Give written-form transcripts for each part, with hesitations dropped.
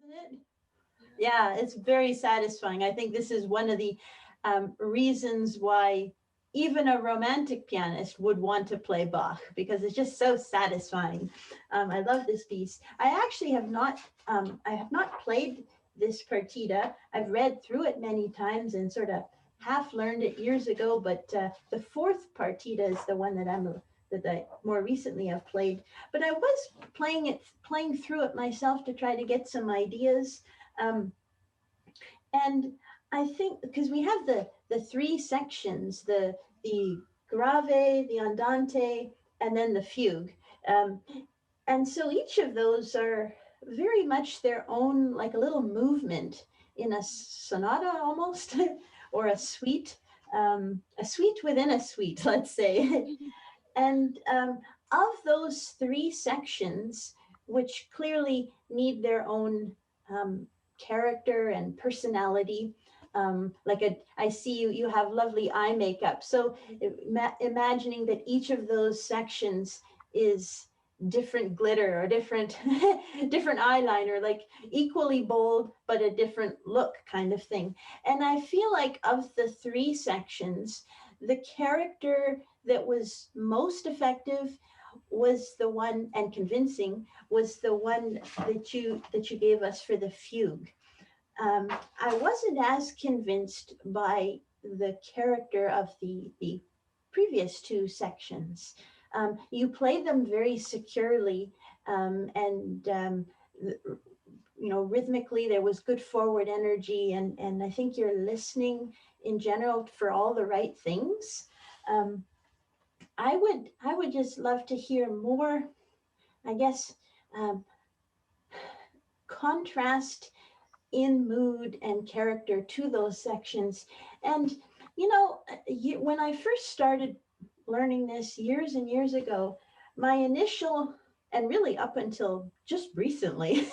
isn't it? Yeah, it's very satisfying. I think this is one of the reasons why even a romantic pianist would want to play Bach because it's just so satisfying. I love this piece. I have not played this partita. I've read through it many times and sort of half learned it years ago, but the fourth partita is the one that I more recently have played. But I was playing through it myself to try to get some ideas. Um, and I think because we have the three sections, the grave, the andante, and then the fugue. Um, and so each of those are very much their own, like a little movement in a sonata almost, or a suite within a suite, let's say. And of those three sections, which clearly need their own character and personality, I see you have lovely eye makeup. So imagining that each of those sections is different glitter or different different eyeliner, like equally bold but a different look kind of thing. And I feel like of the three sections, the character that was most effective was the one, and convincing was the one that you gave us for the fugue. I wasn't as convinced by the character of the previous two sections. You played them very securely, and you know, rhythmically there was good forward energy, and I think you're listening in general for all the right things. Um, I would just love to hear more, I guess, um, contrast in mood and character to those sections. And you know, when I first started learning this years and years ago, my initial, and really up until just recently,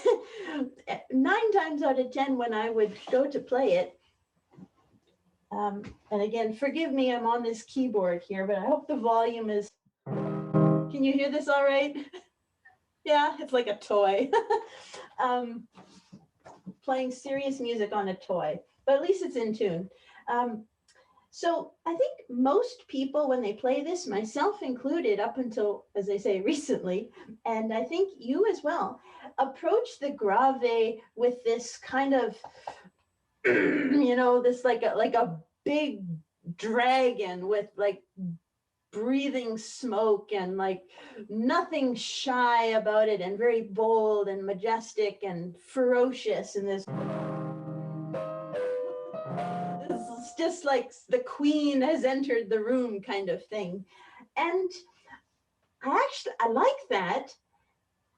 9 times out of 10 when I would go to play it, and again, forgive me, I'm on this keyboard here, but I hope the volume is, can you hear this all right? Yeah, it's like a toy. um, Playing serious music on a toy, but at least it's in tune. Um, so I think most people, when they play this, myself included, up until, as I say, recently, and I think you as well, approach the grave with this kind of, you know, this like a big dragon with like breathing smoke and like nothing shy about it, and very bold and majestic and ferocious, and this is just like the queen has entered the room kind of thing. And I like that,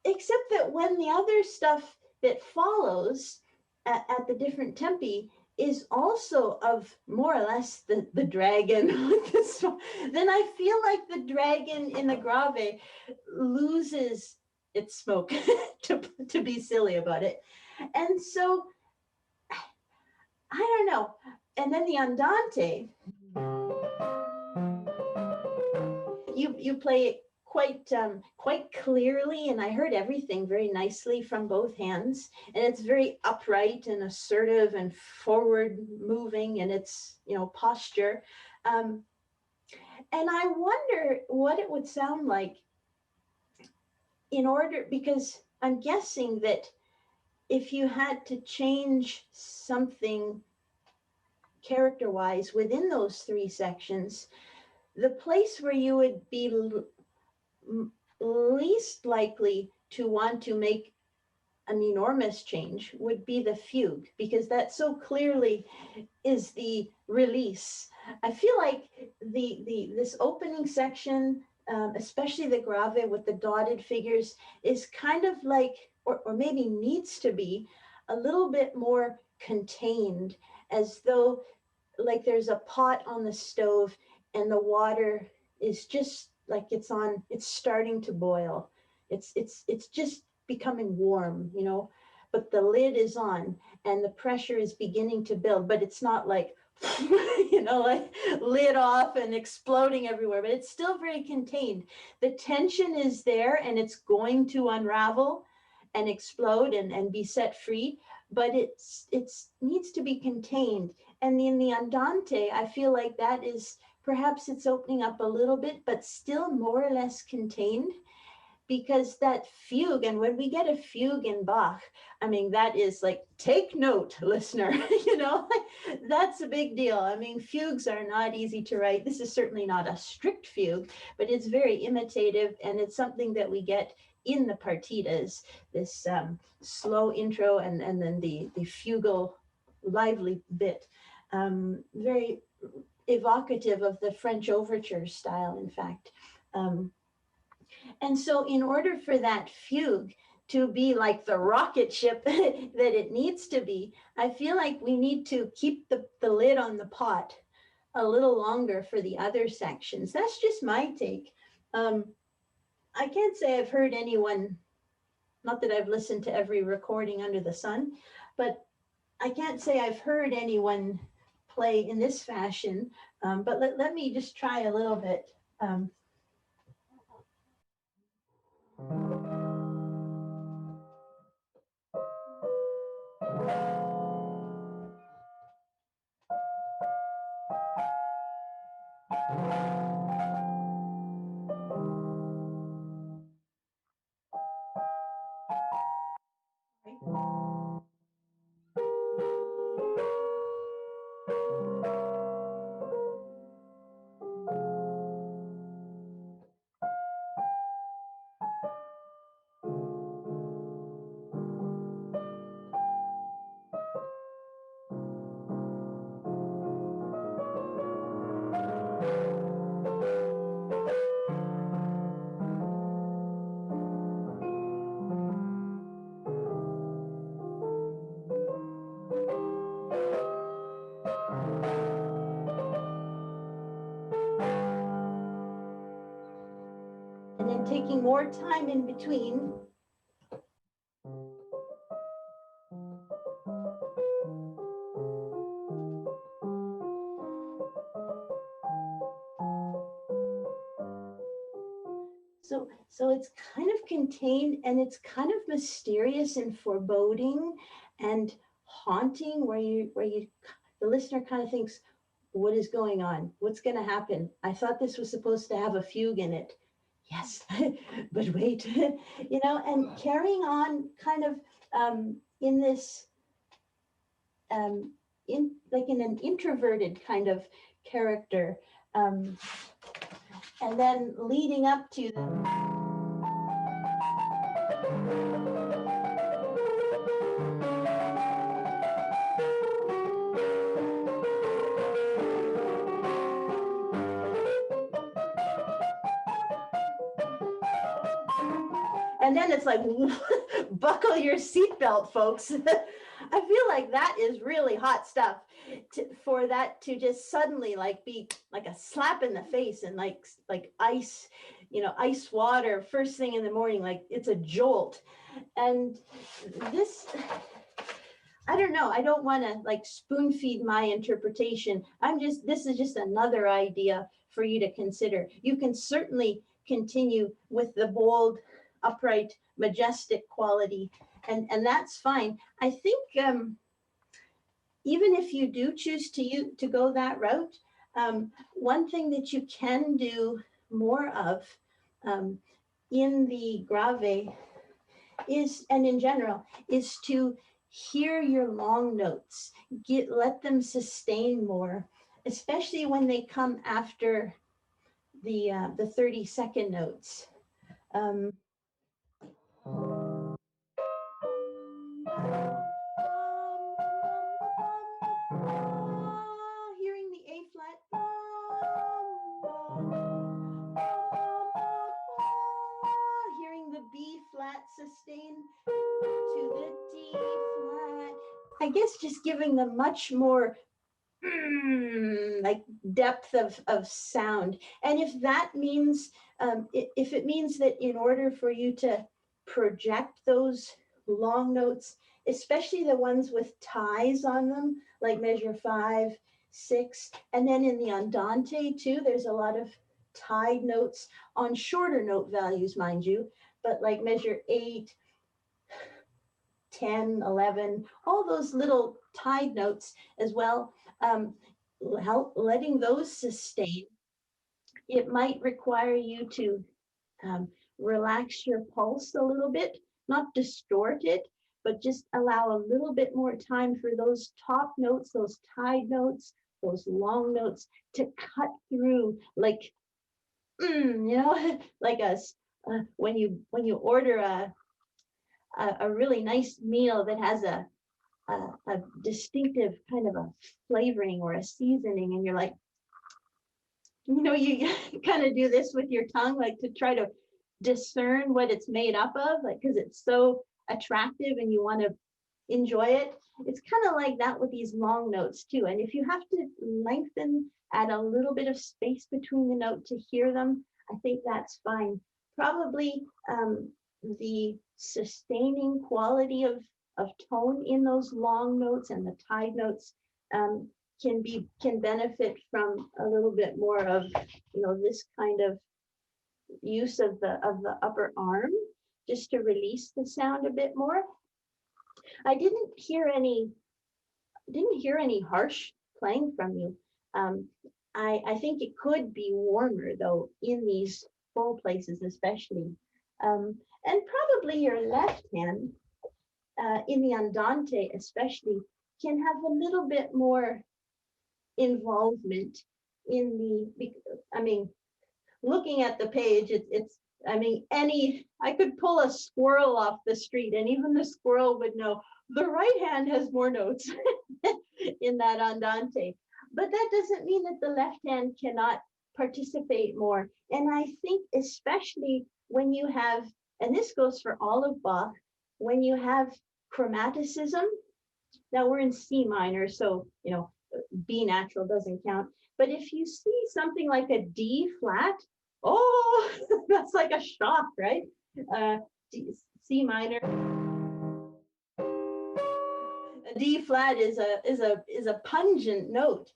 except that when the other stuff that follows at the different tempi is also of more or less the dragon with this, then I feel like the dragon in the grave loses its smoke to be silly about it. And so I don't know. And then the andante, you play it quite clearly, and I heard everything very nicely from both hands, and it's very upright and assertive and forward moving, and it's, you know, posture. um, and I wonder what it would sound like in order, because I'm guessing that if you had to change something character wise within those three sections, the place where you would be least likely to want to make an enormous change would be the fugue, because that so clearly is the release. I feel like the this opening section, especially the grave with the dotted figures, is kind of like, or maybe needs to be a little bit more contained, as though like there's a pot on the stove and the water is just like it's starting to boil. It's just becoming warm, you know, but the lid is on and the pressure is beginning to build, but it's not like you know, like lid off and exploding everywhere, but it's still very contained. The tension is there and it's going to unravel. and explode and be set free, but it's needs to be contained. And in the andante, I feel like that is perhaps it's opening up a little bit, but still more or less contained, because that fugue, and when we get a fugue in Bach, I mean, that is like, take note, listener, you know, that's a big deal. I mean, fugues are not easy to write. This is certainly not a strict fugue, but it's very imitative, and it's something that we get in the partitas, this slow intro and then the fugal lively bit, very evocative of the French overture style, in fact. Um, and so, in order for that fugue to be like the rocket ship that it needs to be, I feel like we need to keep the lid on the pot a little longer for the other sections. That's just my take. I can't say I've heard anyone, not that I've listened to every recording under the sun, but I can't say I've heard anyone play in this fashion. But let me just try a little bit. And then taking more time in between. So it's kind of contained, and it's kind of mysterious and foreboding and haunting, where you the listener kind of thinks, what is going on? What's going to happen? I thought this was supposed to have a fugue in it. Yes, but wait, you know, and carrying on kind of in this, in like in an introverted kind of character, and then leading up to the. And then it's like, buckle your seatbelt, folks. I feel like that is really hot stuff, for that to just suddenly like be like a slap in the face, and like ice, you know, ice water first thing in the morning, like it's a jolt. And this, I don't know, I don't want to like spoon feed my interpretation. This is just another idea for you to consider. You can certainly continue with the bold, upright, majestic quality, and that's fine. I think even if you do choose to go that route, one thing that you can do more of in the grave is, and in general, is to hear your long notes. Let them sustain more, especially when they come after the 30-second notes. Hearing the A flat, hearing the B flat sustain to the D flat. I guess just giving them much more like depth of sound. And if that means, if it means that in order for you to project those long notes, especially the ones with ties on them, like measure 5, 6, and then in the andante too, there's a lot of tied notes on shorter note values, mind you, but like measure 8, 10, 11, all those little tied notes as well. Letting those sustain. It might require you to um, relax your pulse a little bit, not distort it, but just allow a little bit more time for those top notes, those tied notes, those long notes to cut through like, like when you order a really nice meal that has a distinctive kind of a flavoring or a seasoning, and you're like, you kind of do this with your tongue, like to try to discern what it's made up of, like, because it's so attractive and you want to enjoy it. It's kind of like that with these long notes too. And if you have to lengthen, add a little bit of space between the note to hear them, I think that's fine. Probably the sustaining quality of tone in those long notes and the tied notes can benefit from a little bit more of this kind of use of the upper arm, just to release the sound a bit more. I didn't hear any harsh playing from you. I think it could be warmer though in these full places especially, and probably your left hand in the andante especially can have a little bit more involvement in looking at the page, I could pull a squirrel off the street and even the squirrel would know the right hand has more notes in that andante. But that doesn't mean that the left hand cannot participate more. And I think especially when you have, and this goes for all of Bach, when you have chromaticism. Now we're in C minor, so B natural doesn't count. But if you see something like a D flat, oh, that's like a shock, right? C minor. A D flat is a pungent note.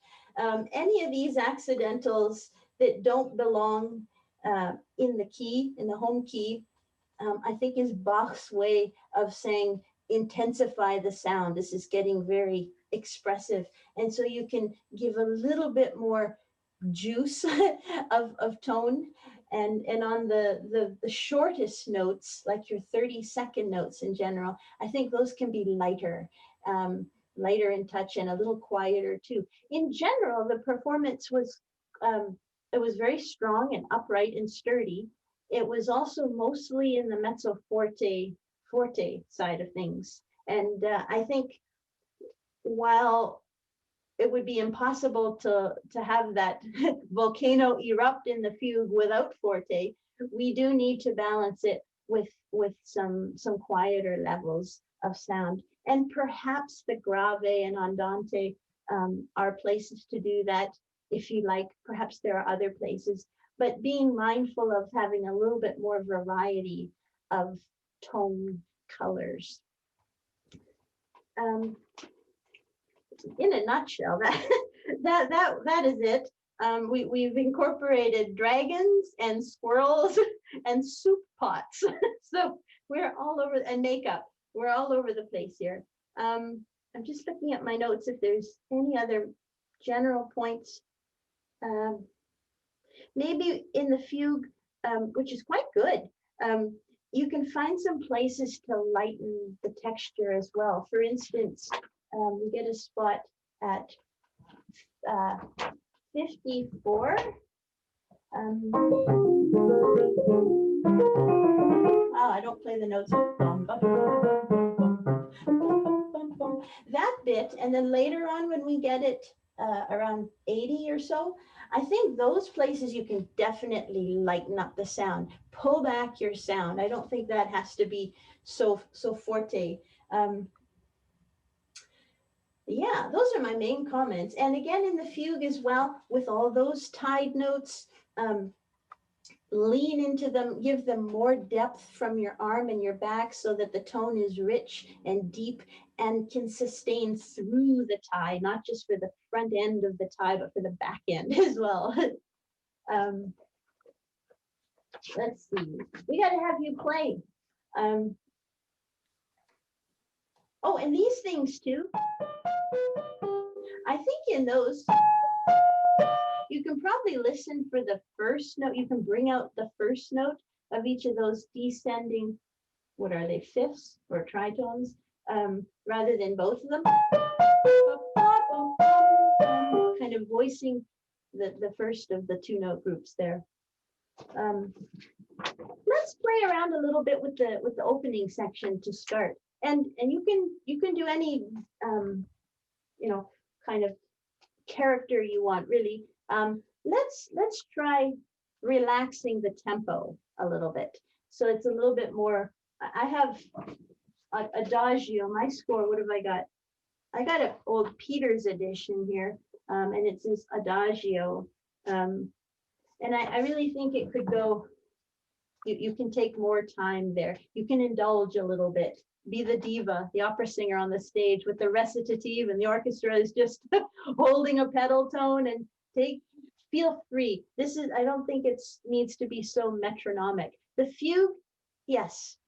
Any of these accidentals that don't belong in the home key, I think is Bach's way of saying intensify the sound. This is getting very expressive. And so you can give a little bit more juice of tone. And on the shortest notes, like your 30-second notes in general, I think those can be lighter, lighter in touch and a little quieter too. In general, the performance was, it was very strong and upright and sturdy. It was also mostly in the mezzo forte side of things. And I think while it would be impossible to have that volcano erupt in the fugue without forte, we do need to balance it with some quieter levels of sound. And perhaps the grave and andante are places to do that if you like. Perhaps there are other places, but being mindful of having a little bit more variety of tone colors. In a nutshell, that is it. We've incorporated dragons and squirrels and soup pots. So we're all over, and makeup. We're all over the place here. I'm just looking at my notes if there's any other general points. Maybe in the fugue, which is quite good, you can find some places to lighten the texture as well. For instance, we get a spot at 54. Oh, I don't play the notes. That bit, and then later on when we get it around 80 or so, I think those places you can definitely lighten up the sound, pull back your sound. I don't think that has to be so forte. Yeah, those are my main comments. And again, in the fugue as well, with all those tied notes, lean into them, give them more depth from your arm and your back so that the tone is rich and deep and can sustain through the tie, not just for the front end of the tie, but for the back end as well. Let's see, we got to have you play. Oh, and these things too. I think in those, you can probably listen for the first note. You can bring out the first note of each of those descending, what are they, fifths or tritones, rather than both of them. Kind of voicing the first of the two note groups there. Let's play around a little bit with the opening section to start. And you can do any you know, kind of character you want, really. Let's try relaxing the tempo a little bit. So it's a little bit more, I have adagio, my score, what have I got? I got an old Peters edition here, and it says adagio. And I really think it could go, you can take more time there. You can indulge a little bit. Be the diva, the opera singer on the stage with the recitative, and the orchestra is just holding a pedal tone, and feel free. This is, I don't think it needs to be so metronomic. The fugue, yes.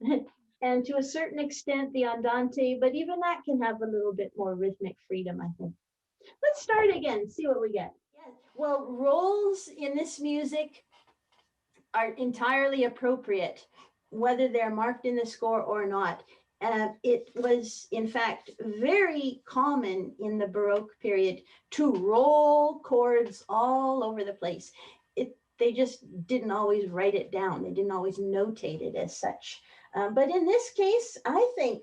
And to a certain extent, the andante, but even that can have a little bit more rhythmic freedom, I think. Let's start again, see what we get. Yes. Well, rolls in this music are entirely appropriate, whether they're marked in the score or not. It was, in fact, very common in the Baroque period to roll chords all over the place. They just didn't always write it down. They didn't always notate it as such. But in this case, I think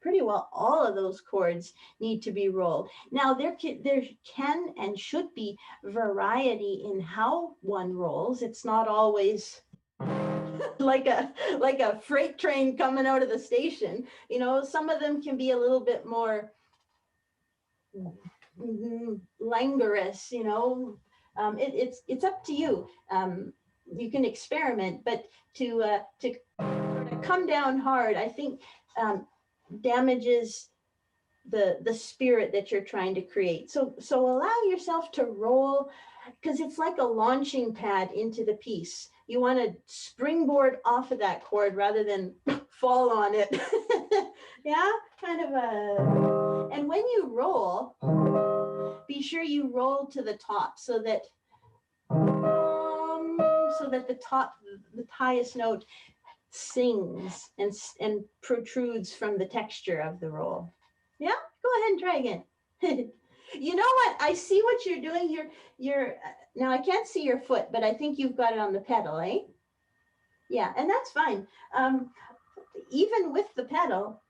pretty well all of those chords need to be rolled. Now, there can and should be variety in how one rolls. It's not always like a freight train coming out of the station. You know, some of them can be a little bit more languorous, you know. It's up to you. You can experiment, but to come down hard, I think damages the spirit that you're trying to create. So allow yourself to roll, because it's like a launching pad into the piece. You want to springboard off of that chord rather than fall on it. Yeah, kind of a. And when you roll, be sure you roll to the top so that the highest note sings and protrudes from the texture of the roll. Yeah, go ahead and try again. You know what? I see what you're doing. You're now I can't see your foot, but I think you've got it on the pedal, eh? Yeah, and that's fine. Even with the pedal,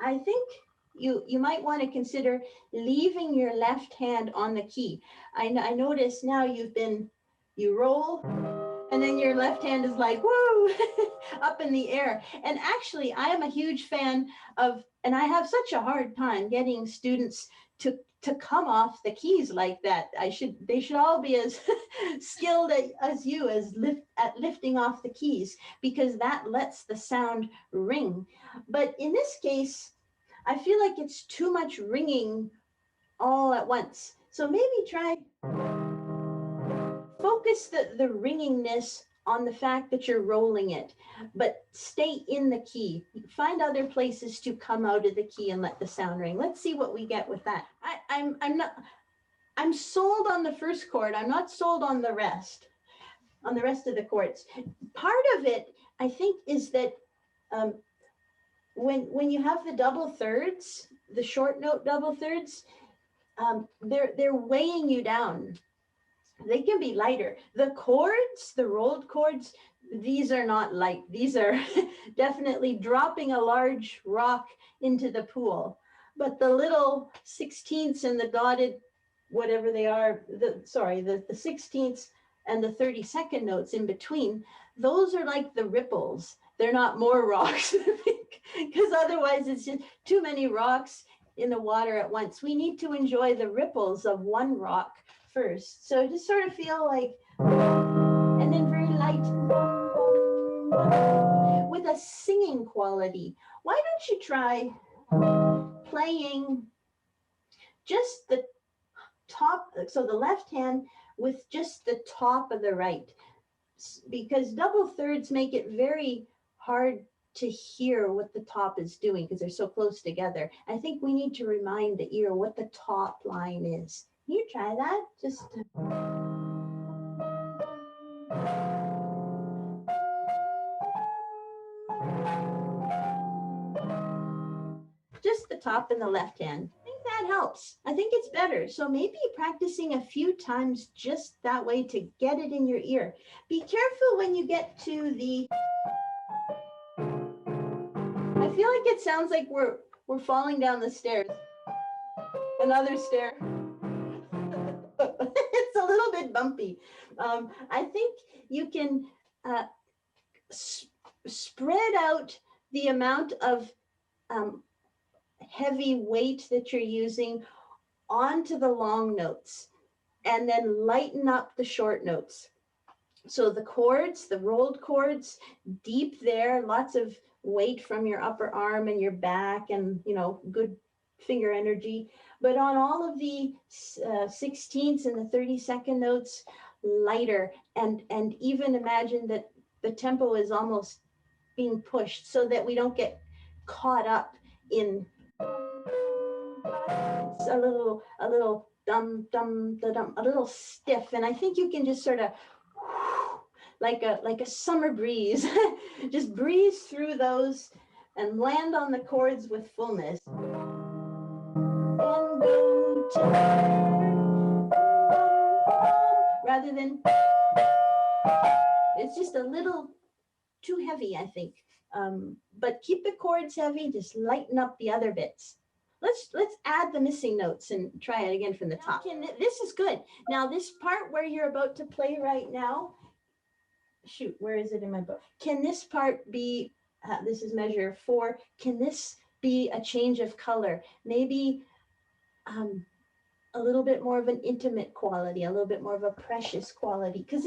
I think you might want to consider leaving your left hand on the key. I notice now you roll, and then your left hand is like, woo, up in the air. And actually, I am a huge fan of, and I have such a hard time getting students to come off the keys like that. They should all be as skilled as you at lifting off the keys, because that lets the sound ring. But in this case, I feel like it's too much ringing all at once. So maybe try focus the ringingness on the fact that you're rolling it, but stay in the key. Find other places to come out of the key and let the sound ring. Let's see what we get with that. I'm sold on the first chord. I'm not sold on the rest of the chords. Part of it, I think, is that when you have the double thirds, the short note double thirds, they're weighing you down. They can be lighter. The chords, the rolled chords, these are not light. These are definitely dropping a large rock into the pool. But the little 16ths and the dotted, whatever they are, the 16ths and the 32nd notes in between, those are like the ripples. They're not more rocks, because otherwise it's just too many rocks in the water at once. We need to enjoy the ripples of one rock first. So just sort of feel like, and then very light, with a singing quality. Why don't you try playing just the top, so the left hand with just the top of the right, because double thirds make it very hard to hear what the top is doing because they're so close together. I think we need to remind the ear what the top line is. Can you try that? Just the top in the left hand. I think that helps. I think it's better. So maybe practicing a few times just that way to get it in your ear. Be careful when you get to the, I feel like it sounds like we're falling down the stairs. Another stair. It's a little bit bumpy. I think you can spread out the amount of heavy weight that you're using onto the long notes and then lighten up the short notes. So the chords, the rolled chords, deep there, lots of weight from your upper arm and your back and, you know, good finger energy. But on all of the 16ths and the 32nd notes, lighter, and even imagine that the tempo is almost being pushed so that we don't get caught up in it's a little dum dum da dum, a little stiff. And I think you can just sort of like a summer breeze, just breeze through those and land on the chords with fullness. And go to rather than, it's just a little too heavy, I think. But keep the chords heavy, just lighten up the other bits. Let's add the missing notes and try it again from the top. This is good. Now this part where you're about to play right now, shoot, where is it in my book? Can this part be, this is measure 4, can this be a change of color? Maybe a little bit more of an intimate quality, a little bit more of a precious quality, because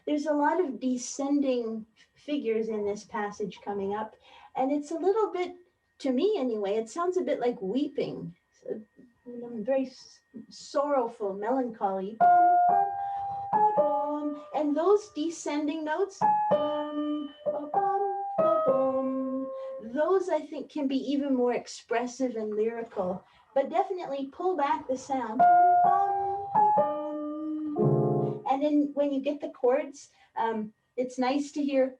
there's a lot of descending figures in this passage coming up, and it's a little bit, to me anyway, it sounds a bit like weeping, so, very sorrowful, melancholy. And those descending notes, those I think can be even more expressive and lyrical, but definitely pull back the sound. And then when you get the chords, it's nice to hear.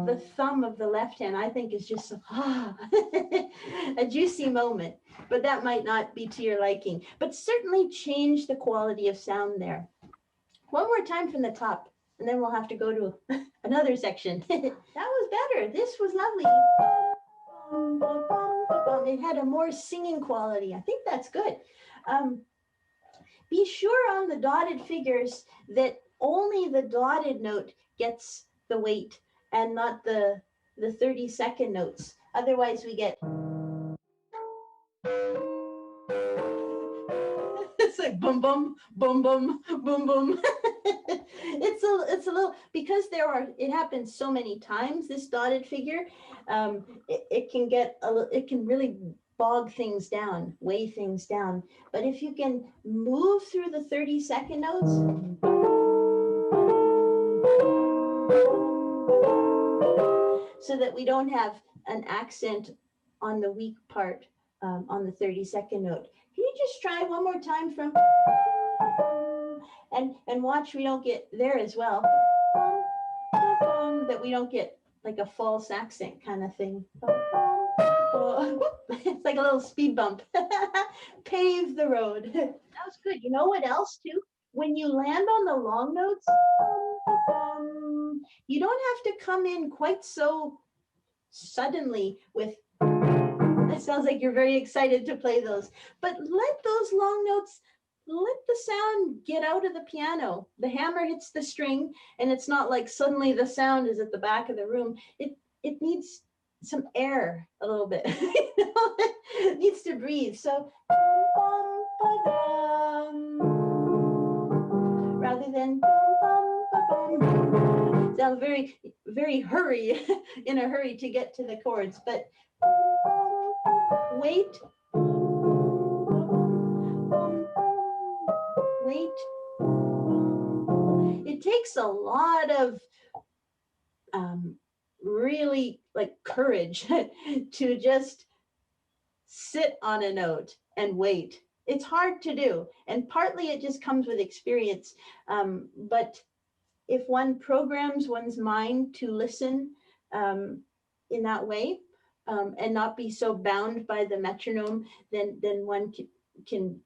The thumb of the left hand, I think, is just a juicy moment, but that might not be to your liking, but certainly change the quality of sound there. One more time from the top, and then we'll have to go to another section. That was better. This was lovely. It had a more singing quality. I think that's good. Be sure on the dotted figures that only the dotted note gets the weight and not the 32nd notes. Otherwise we get, it's like boom, boom, boom, boom, boom, boom. It's a little, because it happens so many times, this dotted figure, it can get it can really bog things down, weigh things down. But if you can move through the 32nd notes, so that we don't have an accent on the weak part on the 32nd note. Can you just try one more time from, and watch we don't get there as well, that we don't get like a false accent kind of thing. It's like a little speed bump. Pave the road. That was good. You know what else too? When you land on the long notes, you don't have to come in quite so suddenly with, that sounds like you're very excited to play those, but let those long notes, let the sound get out of the piano. The hammer hits the string and it's not like suddenly the sound is at the back of the room. It needs some air a little bit. It needs to breathe. So rather than sound very, very in a hurry to get to the chords, but wait, wait, takes a lot of really like courage to just sit on a note and wait. It's hard to do. And partly it just comes with experience. But if one programs one's mind to listen in that way, and not be so bound by the metronome, then one can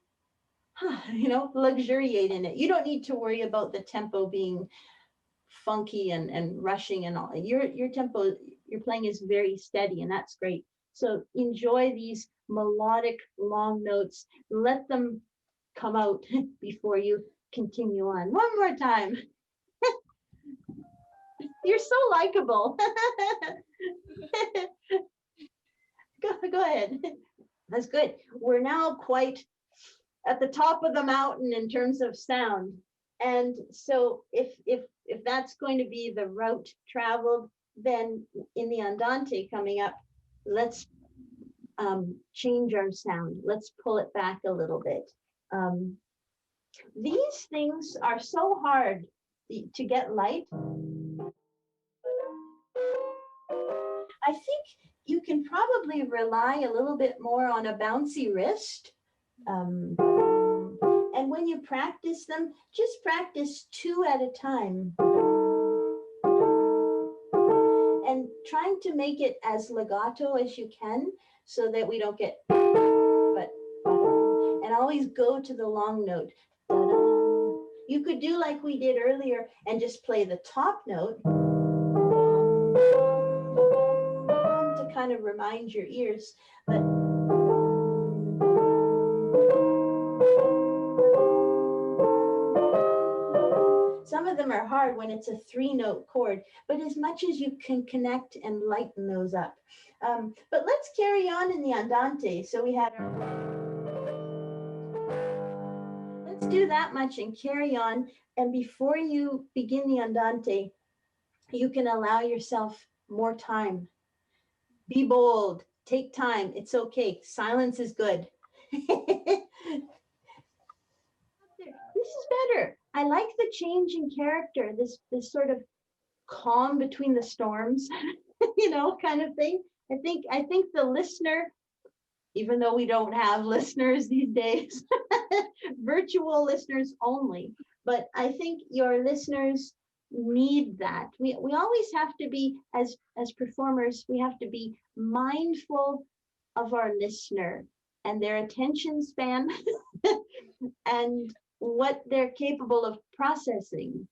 luxuriate in it. You don't need to worry about the tempo being funky and rushing and all. Your tempo, your playing is very steady, and that's great. So enjoy these melodic long notes. Let them come out before you continue on. One more time. You're so likable. Go ahead. That's good. We're now quite at the top of the mountain in terms of sound. And so if that's going to be the route traveled, then in the Andante coming up, let's change our sound. Let's pull it back a little bit. These things are so hard to get light. I think you can probably rely a little bit more on a bouncy wrist. And when you practice them, just practice 2 at a time. And trying to make it as legato as you can so that we don't get, and always go to the long note. You could do like we did earlier and just play the top note to kind of remind your ears, but some of them are hard when it's a 3-note chord, but as much as you can connect and lighten those up. But let's carry on in the Andante. So we had let's do that much and carry on. And before you begin the Andante, you can allow yourself more time. Be bold, take time. It's okay. Silence is good. This is better. I like the change in character, this sort of calm between the storms, kind of thing. I think the listener, even though we don't have listeners these days, virtual listeners only, but I think your listeners need that. We always have to be, as performers, we have to be mindful of our listener and their attention span and what they're capable of processing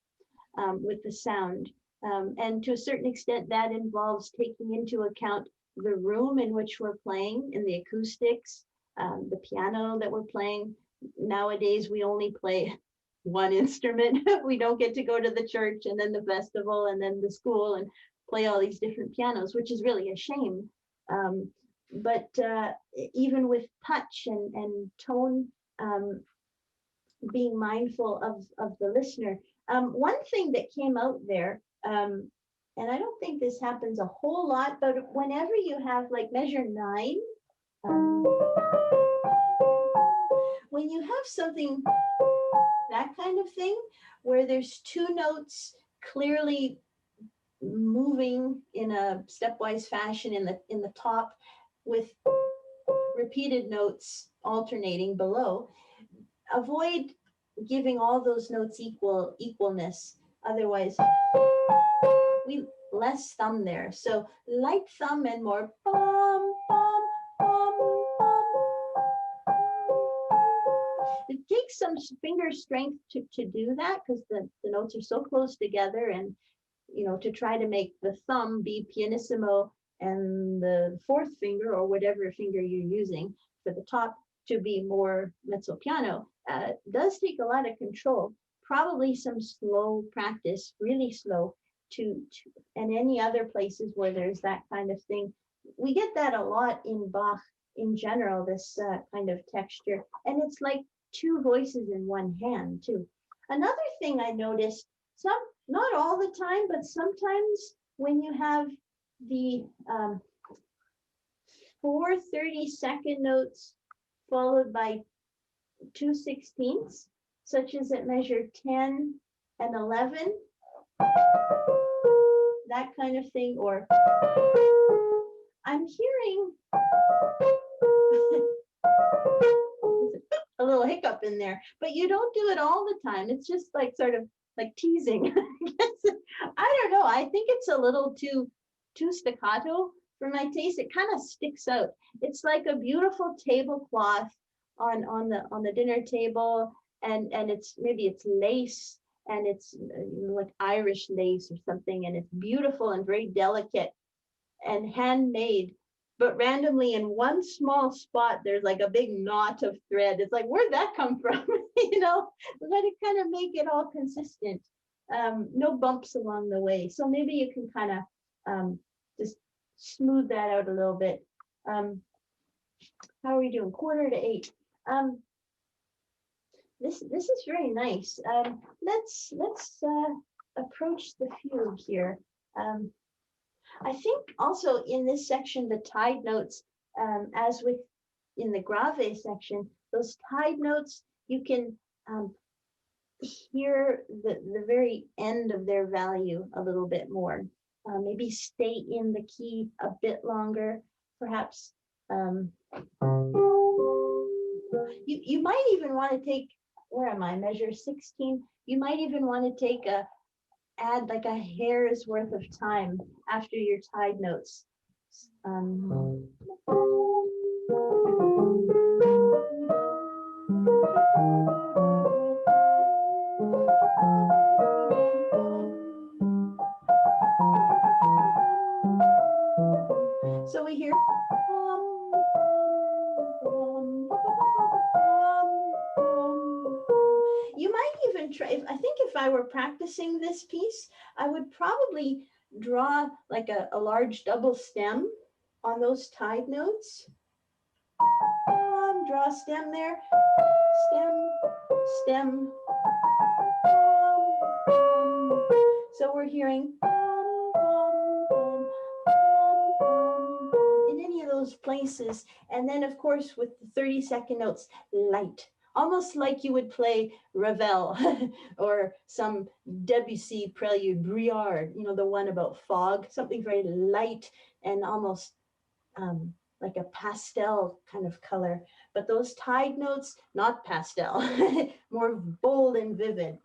with the sound. And to a certain extent, that involves taking into account the room in which we're playing and the acoustics, the piano that we're playing. Nowadays, we only play one instrument. We don't get to go to the church and then the festival and then the school and play all these different pianos, which is really a shame. But even with touch and tone, being mindful of the listener. One thing that came out there, and I don't think this happens a whole lot, but whenever you have like measure 9, when you have something, that kind of thing, where there's 2 notes clearly moving in a stepwise fashion in the top with repeated notes alternating below, avoid giving all those notes equalness. Otherwise, we less thumb there. So light thumb and more bum, bum, bum, bum. It takes some finger strength to do that because the notes are so close together, and to try to make the thumb be pianissimo and the 4th finger or whatever finger you're using for the top to be more mezzo piano does take a lot of control. Probably some slow practice, really slow, and any other places where there's that kind of thing. We get that a lot in Bach in general, this kind of texture, and it's like 2 voices in one hand too. Another thing I noticed, not all the time, but sometimes when you have the 4 30-second notes followed by 2/16, such as at measure 10 an 11, that kind of thing, or I'm hearing a little hiccup in there, but you don't do it all the time. It's just like sort of like teasing. I don't know. I think it's a little too staccato for my taste. It kind of sticks out. It's like a beautiful tablecloth on the dinner table, and maybe it's lace, and it's like Irish lace or something, and it's beautiful and very delicate and handmade, but randomly in one small spot there's like a big knot of thread. It's like, where'd that come from? You know, let it kind of make it all consistent. No bumps along the way. So maybe you can kind of just smooth that out a little bit. How are we doing? 7:45. This is very nice. Let's approach the fugue here. I think also in this section, the tied notes, as with in the grave section, those tied notes, you can hear the very end of their value a little bit more. Maybe stay in the key a bit longer, perhaps. You might even want to take, where am I, measure 16. You might even want to take add like a hair's worth of time after your tied notes. So we hear. You might even try, I think if I were practicing this piece, I would probably draw like a large double stem on those tied notes. Draw a stem there, stem, stem. So we're hearing in any of those places. And then of course with the 30-second notes, light. Almost like you would play Ravel or some Debussy prelude, Briard, you know, the one about fog, something very light and almost like a pastel kind of color. But those tied notes, not pastel, more bold and vivid.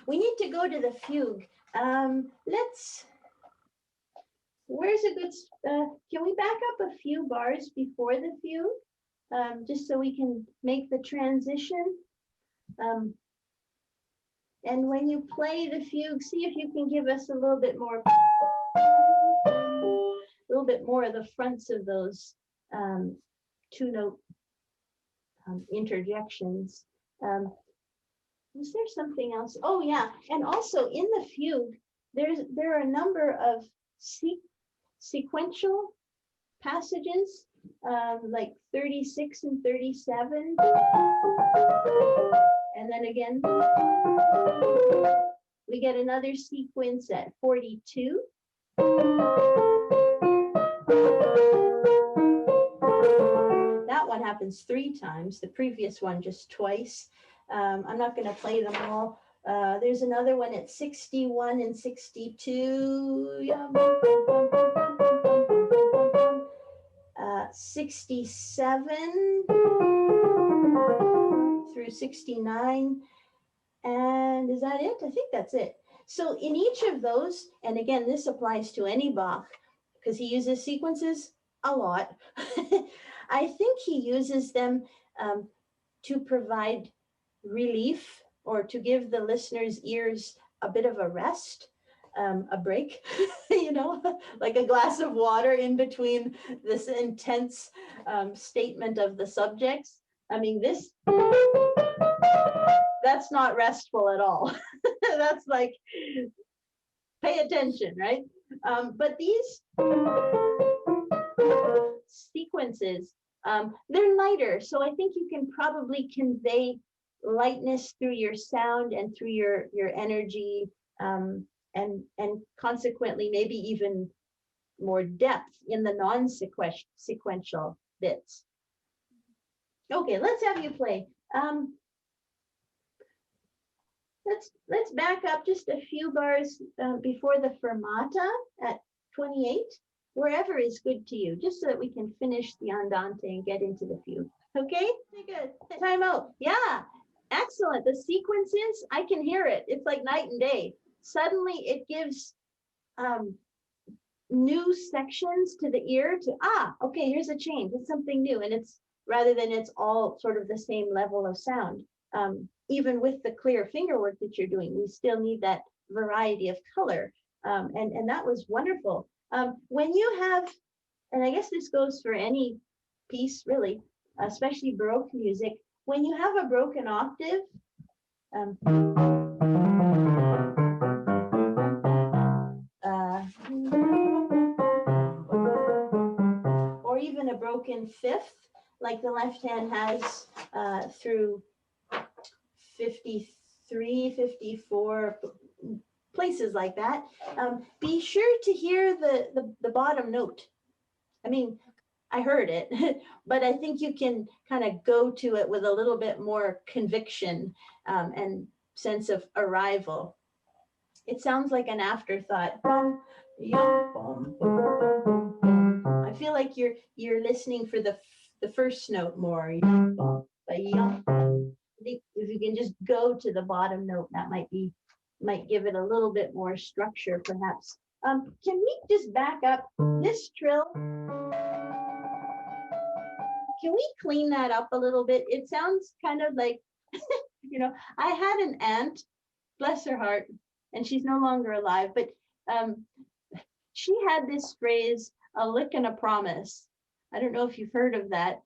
We need to go to the fugue. Where's a good, can we back up a few bars before the fugue? Just so we can make the transition. And when you play the fugue, see if you can give us a little bit more of the fronts of those two-note interjections. Was there something else? Oh yeah, and also in the fugue, there are a number of sequential passages, like 36 and 37. And then again, we get another sequence at 42. That one happens 3 times, the previous one just twice. I'm not going to play them all. There's another one at 61 and 62. 67 through 69. And is that it? I think that's it. So in each of those, and again, this applies to any Bach because he uses sequences a lot. I think he uses them to provide relief or to give the listener's ears a bit of a rest, a break, you know, like a glass of water in between this intense statement of the subjects. I mean, that's not restful at all. That's like, pay attention, right? But these sequences, they're lighter. So I think you can probably convey lightness through your sound and through your energy, and consequently maybe even more depth in the non-sequential bits. Okay, let's have you play. let's back up just a few bars before the fermata at 28. Wherever is good to you, just so that we can finish the andante and get into the fugue. Okay, good. Time out. Yeah, excellent. The sequences, I can hear it. It's like night and day. Suddenly it gives new sections to the ear to, okay, here's a change. It's something new. And it's rather than it's all sort of the same level of sound. Even with the clear finger work that you're doing, we still need that variety of color. And that was wonderful. When you have, and I guess this goes for any piece really, especially Baroque music, when you have a broken octave, or even a broken fifth, like the left hand has through 53, 54, places like that, be sure to hear the bottom note. I mean, I heard it, but I think you can kind of go to it with a little bit more conviction and sense of arrival. It sounds like an afterthought. I feel like you're listening for the first note more. If you can just go to the bottom note, that might give it a little bit more structure, perhaps. Can we just back up this trill? Can we clean that up a little bit? It sounds kind of like, I had an aunt, bless her heart, and she's no longer alive, but she had this phrase, a lick and a promise. I don't know if you've heard of that.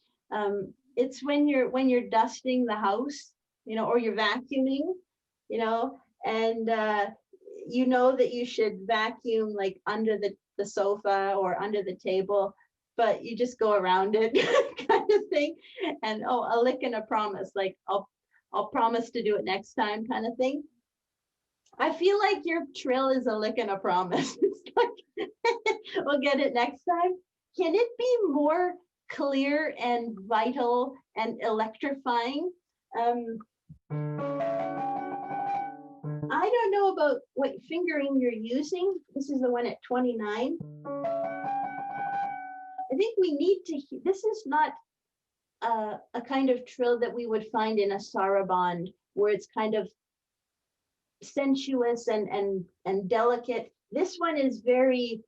It's when you're dusting the house, or you're vacuuming, and you know that you should vacuum like under the sofa or under the table, but you just go around it kind of thing. And a lick and a promise, like I'll promise to do it next time kind of thing. I feel like your trill is a lick and a promise. It's like, we'll get it next time. Can it be more clear and vital and electrifying? I don't know about what fingering you're using. This is the one at 29. I think we need to, this is not a kind of trill that we would find in a saraband, where it's kind of sensuous and delicate. This one is very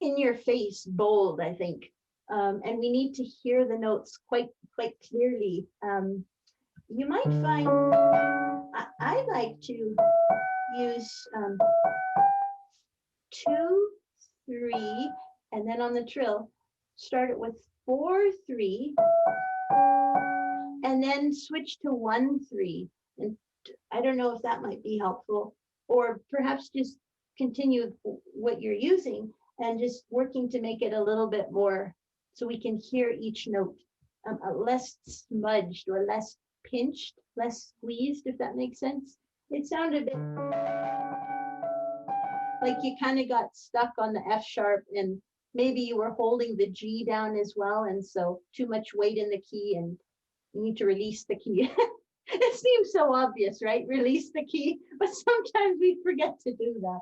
in your face, bold, I think. And we need to hear the notes quite clearly. You might find, I like to use 2, 3, and then on the trill, start it with 4, 3, and then switch to 1, 3. And I don't know if that might be helpful, or perhaps just continue what you're using and just working to make it a little bit more so we can hear each note less smudged or less pinched, less squeezed, if that makes sense. It sounded a bit like you kind of got stuck on the F sharp, and maybe you were holding the G down as well, and so too much weight in the key, and you need to release the key. It seems so obvious, right? Release the key, but sometimes we forget to do that.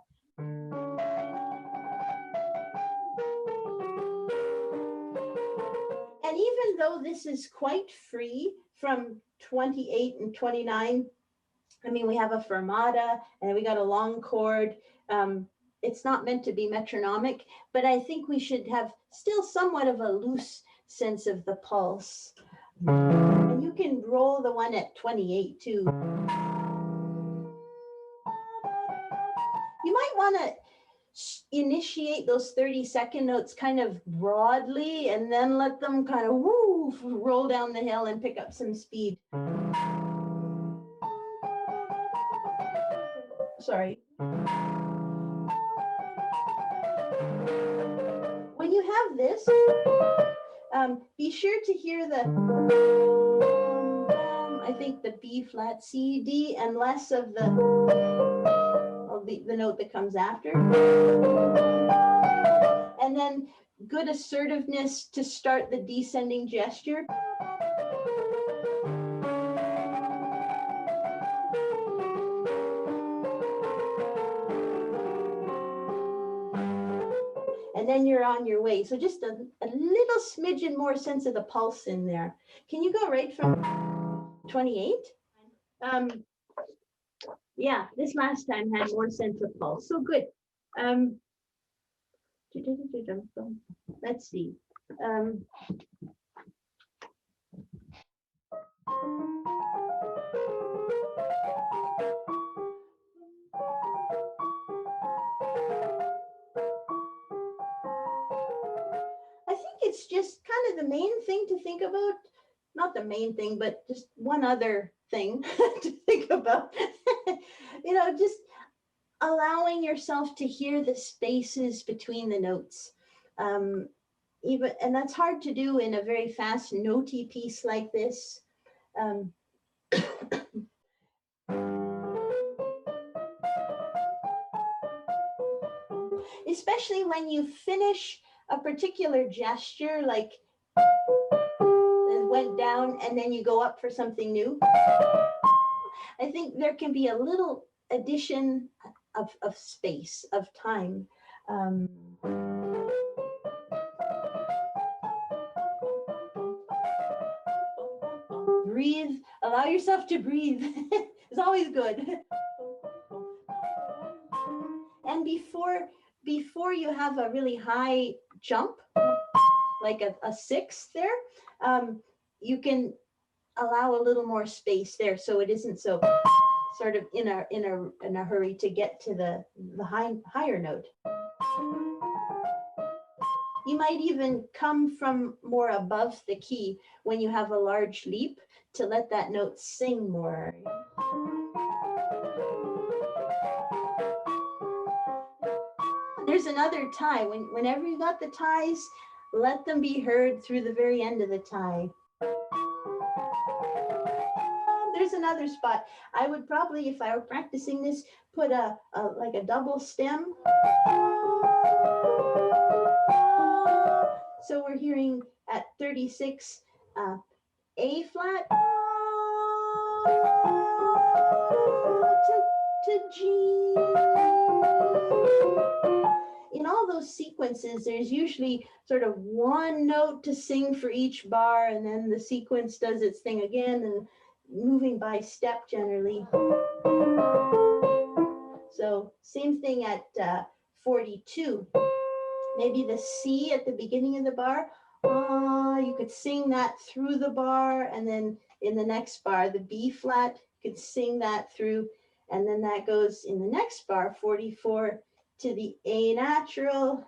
And even though this is quite free from 28 and 29, I mean, we have a fermata and we got a long chord. It's not meant to be metronomic, but I think we should have still somewhat of a loose sense of the pulse. And you can roll the one at 28 too. You might want to initiate those 30-second notes kind of broadly and then let them kind of roll down the hill and pick up some speed. Sorry. When you have this, be sure to hear the, I think the B flat, C, D, and less of the note that comes after. And then good assertiveness to start the descending gesture. and then you're on your way. So just a little smidgen more sense of the pulse in there. Can you go right from 28? Yeah, this last time had more sense of pulse. So good. Let's see. I think it's just kind of the main thing to think about. Not the main thing, but just one other thing to think about. Just allowing yourself to hear the spaces between the notes. And that's hard to do in a very fast notey piece like this. Especially when you finish a particular gesture, like it went down and then you go up for something new. I think there can be a little addition of space, of time. Breathe, allow yourself to breathe. It's always good. And before you have a really high jump, like a sixth there, you can allow a little more space there, so it isn't so sort of in a hurry to get to the higher note. You might even come from more above the key when you have a large leap to let that note sing more. There's another tie. Whenever you got the ties, let them be heard through the very end of the tie. There's another spot. I would probably, if I were practicing this, put like a double stem. So we're hearing at 36, A flat to G. In all those sequences, there's usually sort of one note to sing for each bar, and then the sequence does its thing again, and moving by step generally. So same thing at 42. Maybe the C at the beginning of the bar, you could sing that through the bar, and then in the next bar, the B flat, you could sing that through, and then that goes in the next bar, 44, to the A natural,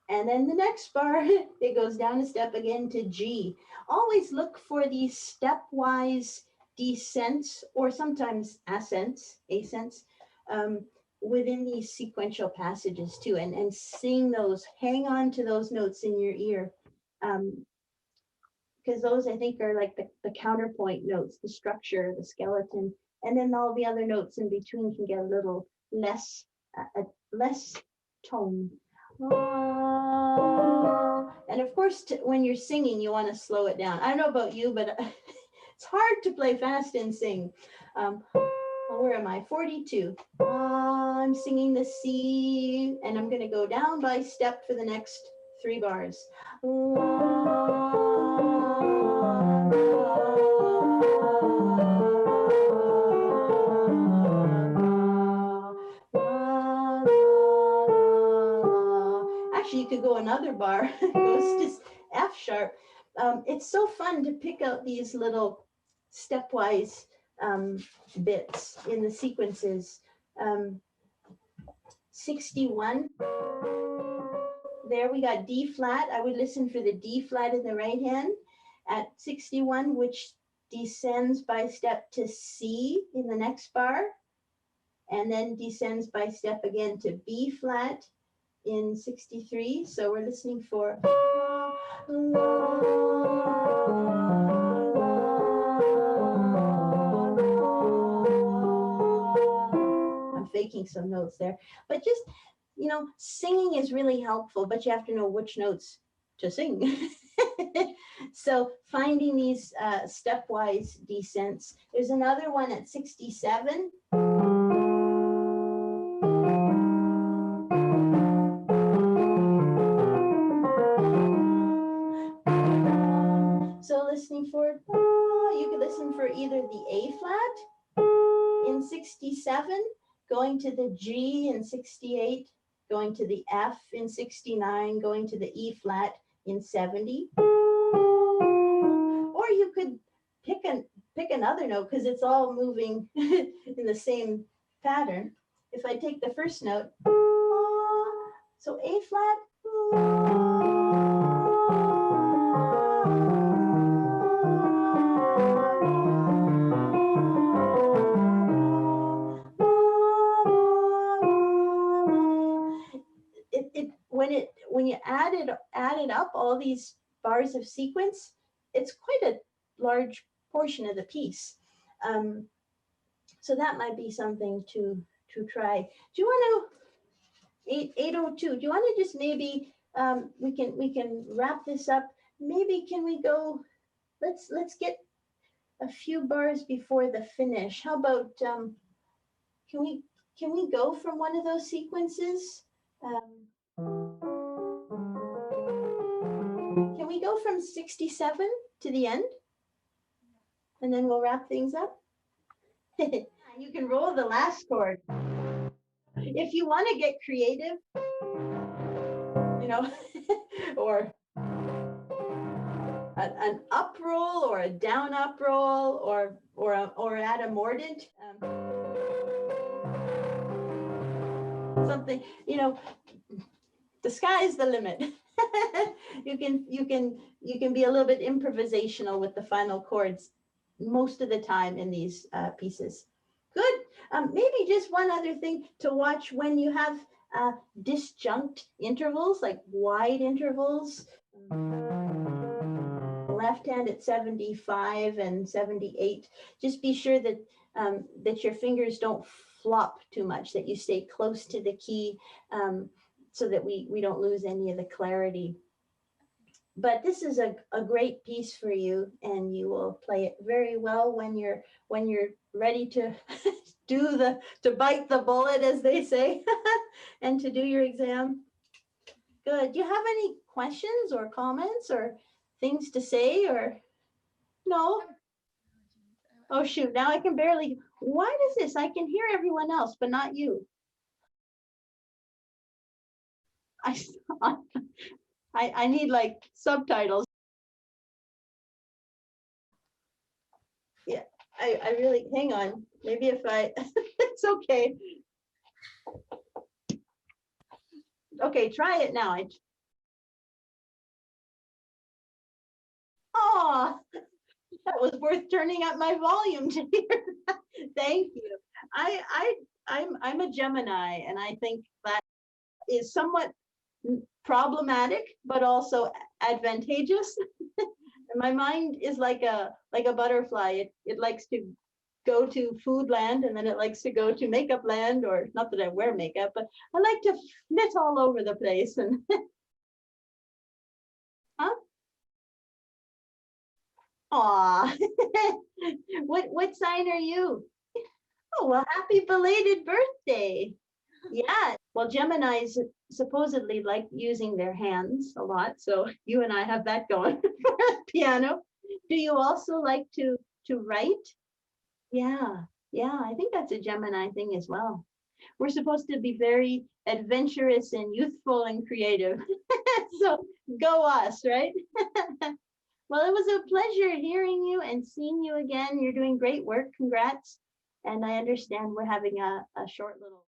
and then the next bar, it goes down a step again to G. Always look for these stepwise descents, or sometimes ascents, within these sequential passages too, and sing those, hang on to those notes in your ear, because those I think are like the counterpoint notes, the structure, the skeleton, and then all the other notes in between can get a little less tone. And of course, when you're singing, you want to slow it down. I don't know about you, but it's hard to play fast and sing. Where am I? 42. I'm singing the C, and I'm going to go down by step for the next 3 bars. Actually, you could go another bar. It goes to F sharp. It's so fun to pick out these little stepwise bits in the sequences. 61, there we got D flat. I would listen for the D flat in the right hand at 61, which descends by step to C in the next bar, and then descends by step again to B flat in 63. So we're listening for faking some notes there, but just, singing is really helpful, but you have to know which notes to sing. So finding these stepwise descents. There's another one at 67. for either the A flat in 67, going to the G in 68, going to the F in 69, going to the E flat in 70. Or you could pick another note because it's all moving in the same pattern. If I take the first note, so A flat, when you added up all these bars of sequence, it's quite a large portion of the piece. So that might be something to try. Do you want to 802? Do you want to just maybe we can wrap this up? Maybe can we go? Let's get a few bars before the finish. How about can we go from one of those sequences? Can we go from 67 to the end? And then we'll wrap things up. You can roll the last chord. If you want to get creative, you know, or an up roll or a down up roll or add a mordent. Something, you know, the sky's the limit. you can be a little bit improvisational with the final chords most of the time in these pieces. Good. Maybe just one other thing to watch when you have disjunct intervals, like wide intervals. Left hand at 75 and 78. Just be sure that that your fingers don't flop too much, that you stay close to the key, so that we don't lose any of the clarity. But this is a great piece for you, and you will play it very well when you're ready to to bite the bullet, as they say, and to do your exam. Good. Do you have any questions or comments or things to say, or no? Oh shoot, now I can barely. Why does this? I can hear everyone else, but not you. I need like subtitles. Yeah, I really, hang on. Maybe if I, it's okay. Okay, try it now. Oh, that was worth turning up my volume to hear. Thank you. I'm a Gemini, and I think that is somewhat problematic, but also advantageous. And my mind is like a butterfly. It likes to go to food land, and then it likes to go to makeup land, or not that I wear makeup, but I like to flit all over the place. And huh? Aw. What sign are you? Oh, well, happy belated birthday. Yeah, well, Geminis supposedly like using their hands a lot, so you and I have that going for piano. Do you also like to write? Yeah, yeah, I think that's a Gemini thing as well. We're supposed to be very adventurous and youthful and creative. So go us, right? Well, it was a pleasure hearing you and seeing you again. You're doing great work. Congrats. And I understand we're having a short little